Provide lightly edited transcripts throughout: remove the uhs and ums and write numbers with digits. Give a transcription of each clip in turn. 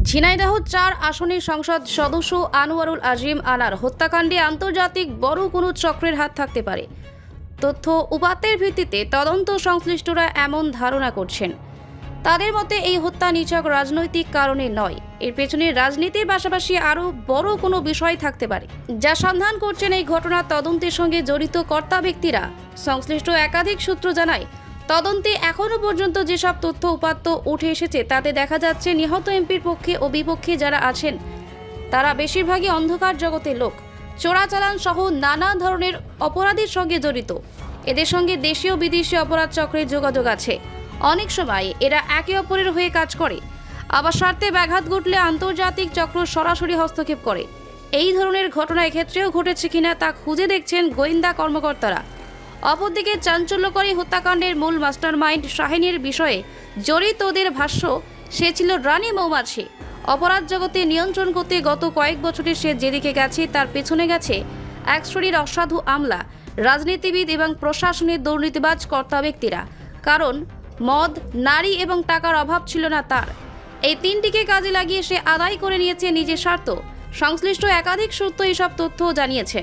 ঝিনাইদহ ৪ আসনের সংসদ সদস্য আনোয়ারুল আজিম আনার হত্যাকাণ্ডে আন্তর্জাতিক বড় কোনো চক্রের হাত থাকতে পারে। তথ্য উপাত্তের ভিত্তিতে তদন্ত সংশ্লিষ্টরা এমন ধারণা করছেন। তাদের মতে এই হত্যা নিছক রাজনৈতিক কারণে নয়, এর পেছনে রাজনীতির পাশাপাশি আরও বড় কোনো বিষয় থাকতে পারে, যা সন্ধান করছেন এই ঘটনার তদন্তের সঙ্গে জড়িত কর্তা ব্যক্তিরা। সংশ্লিষ্ট একাধিক সূত্র জানায়, তদন্তে এখনও পর্যন্ত যেসব তথ্য উপাত্ত উঠে এসেছে তাতে দেখা যাচ্ছে নিহত এমপির পক্ষে ও বিপক্ষে যারা আছেন তারা বেশিরভাগই অন্ধকার জগতের লোক, চোরাচালান সহ নানা ধরনের অপরাধের সঙ্গে জড়িত। এদের সঙ্গে দেশীয় বিদেশি অপরাধ চক্রের যোগাযোগ আছে। অনেক সময় এরা একে অপরের হয়ে কাজ করে, আবার স্বার্থে ব্যাঘাত ঘটলে আন্তর্জাতিক চক্র সরাসরি হস্তক্ষেপ করে। এই ধরনের ঘটনা এক্ষেত্রেও ঘটেছে কিনা তা খুঁজে দেখছেন গোয়েন্দা কর্মকর্তারা। অপরদিকে চাঞ্চল্যকরী হত্যাকাণ্ডের মূল মাস্টারমাইন্ড শাহিনের বিষয়ে জড়িতদের ভাষ্য, সে ছিল রানী মৌমাছি। অপরাধ জগতে নিয়ন্ত্রণ করতে গত কয়েক বছরে সে যেদিকে গেছে তার পেছনে গেছে এক শ্রেণীর অসাধু আমলা, রাজনীতিবিদ এবং প্রশাসনের দুর্নীতিবাজ কর্তা ব্যক্তিরা। কারণ মদ, নারী এবং টাকার অভাব ছিল না তার। এই তিনটিকে কাজে লাগিয়ে সে আদায় করে নিয়েছে নিজের স্বার্থ। সংশ্লিষ্ট একাধিক সূত্র এসব তথ্য জানিয়েছে।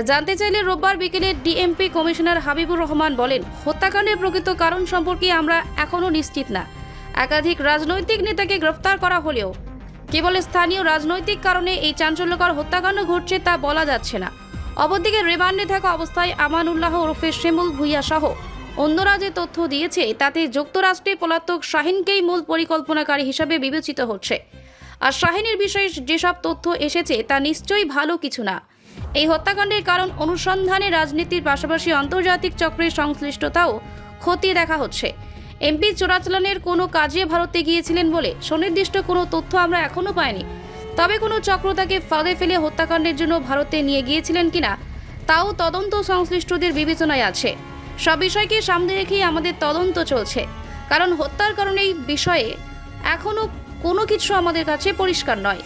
জানতে চাইলে রোববার বিকেলে ডিএমপি কমিশনার হাবিবুর রহমান বলেন, হত্যাকাণ্ডের প্রকৃত কারণ সম্পর্কে আমরা এখনও নিশ্চিত না। একাধিক রাজনৈতিক নেতাকে গ্রেফতার করা হলেও কেবল স্থানীয় রাজনৈতিক কারণে এই চাঞ্চল্যকর হত্যাকাণ্ড ঘটছে তা বলা যাচ্ছে না। অপরদিকে রিমান্ডে থাকা অবস্থায় আমানুল্লাহ ওরফে শিমুল ভুইয়া সহ অন্যরা যে তথ্য দিয়েছে তাতে যুক্তরাষ্ট্রে পলাতক শাহিনকেই মূল পরিকল্পনাকারী হিসাবে বিবেচিত হচ্ছে। আর শাহিনের বিষয়ে যেসব তথ্য এসেছে তা নিশ্চয়ই ভালো কিছু না। এই হত্যাকাণ্ডের কারণ অনুসন্ধানে রাজনীতির পাশাপাশি আন্তর্জাতিক চক্রের সংশ্লিষ্টতাও খতিয়ে দেখা হচ্ছে। এমপি চোরাচালানের কোনো কাজে ভারতে গিয়েছিলেন বলে সুনির্দিষ্ট কোনো তথ্য আমরা এখনও পাইনি। তবে কোনো চক্র তাকে ফাঁদে ফেলে হত্যাকাণ্ডের জন্য ভারতে নিয়ে গিয়েছিলেন কিনা তাও তদন্ত সংশ্লিষ্টদের বিবেচনায় আছে। সব বিষয়কে সামনে রেখেই আমাদের তদন্ত চলছে, কারণ হত্যার কারণে এই বিষয়ে এখনও কোনো কিছু আমাদের কাছে পরিষ্কার নয়।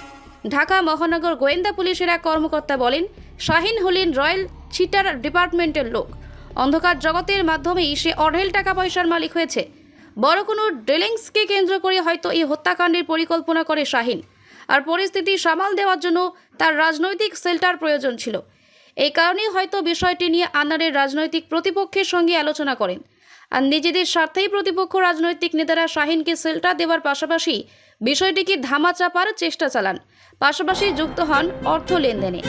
ঢাকা মহানগর গোয়েন্দা পুলিশের এক কর্মকর্তা বলেন, শাহিন হলেন রয়্যাল চিটার ডিপার্টমেন্টের লোক। অন্ধকার জগতের মাধ্যমেই সে অঢেল টাকা পয়সার মালিক হয়েছে। বড় কোনো ডিলিংসকে কেন্দ্র করে হয়তো এই হত্যাকাণ্ডের পরিকল্পনা করে শাহিন। আর পরিস্থিতি সামাল দেওয়ার জন্য তার রাজনৈতিক সেল্টার প্রয়োজন ছিল। এই কারণেই হয়তো বিষয়টি নিয়ে আনারের রাজনৈতিক প্রতিপক্ষের সঙ্গে আলোচনা করেন। আর নিজেদের স্বার্থেই প্রতিপক্ষ রাজনৈতিক নেতারা শাহিনকে সেল্টার দেওয়ার পাশাপাশি বিষয়টিকে ধামাচাপার চেষ্টা চালান, পাশাপাশি যুক্ত হন অর্থ লেনদেনে।